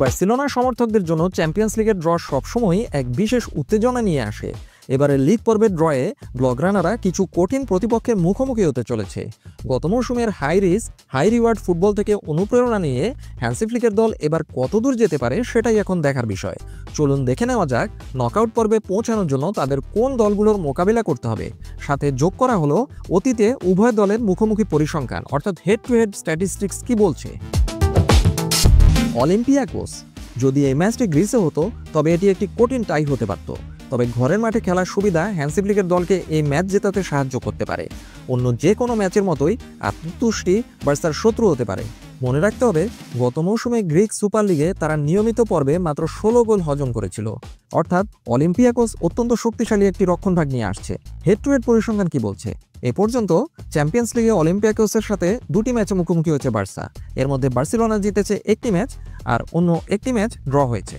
Barcelona সমর্থকদের জন্য champions লিগের ড্র সবসময়ই এক বিশেষ উত্তেজনা নিয়ে আসে। এবারে লিগ পর্বের ড্রয়ে ব্লগরানারা কিছু কঠিন প্রতিপক্ষের মুখোমুখি হতে চলেছে। গত মৌসুমের high risk high reward football থেকে অনুপ্রেরণা নিয়ে হ্যান্সি ফ্লিকের দল এবার কতদূর যেতে পারে সেটাই এখন দেখার বিষয়। চলুন দেখে নেওয়া যাক নকআউট পর্বে পৌঁছানোর জন্য তাদের কোন দলগুলোর মোকাবিলা করতে হবে। সাথে যোগ করা হলো অতীতে উভয় দলের মুখোমুখি পরিসংখ্যান অর্থাৎ হেড টু হেড স্ট্যাটিস্টিক্স কি বলছে। অলিম্পিয়াকোস, যদি এই ম্যাচটি গ্রিসে হতো তবে এটি একটি কঠিন টাই হতে পারত। তবে ঘরের মাঠে খেলার সুবিধা হ্যান্সি ফ্লিকের দলকে এই ম্যাচ জেতাতে সাহায্য করতে পারে। অন্য যে কোনো ম্যাচের মতোই আত্মতুষ্টি বার্সার শত্রু হতে পারে। মনে রাখতে হবে গত মৌসুমে গ্রিক সুপার লিগে তারা নিয়মিত পর্বে মাত্র 16 গোল হজম করেছিল। অর্থাৎ অলিম্পিয়াকোস অত্যন্ত শক্তিশালী একটি রক্ষণভাগ নিয়ে আসছে। হেড টু হেড পরিসংখ্যান কি বলছে? এ পর্যন্ত চ্যাম্পিয়ন্স লিগে অলিম্পিয়াকোসের সাথে 2টি ম্যাচে মুখোমুখি হয়েছে বার্সা। এর মধ্যে বার্সেলোনা জিতেছে 1টি ম্যাচ আর অন্য 1টি ম্যাচ ড্র হয়েছে।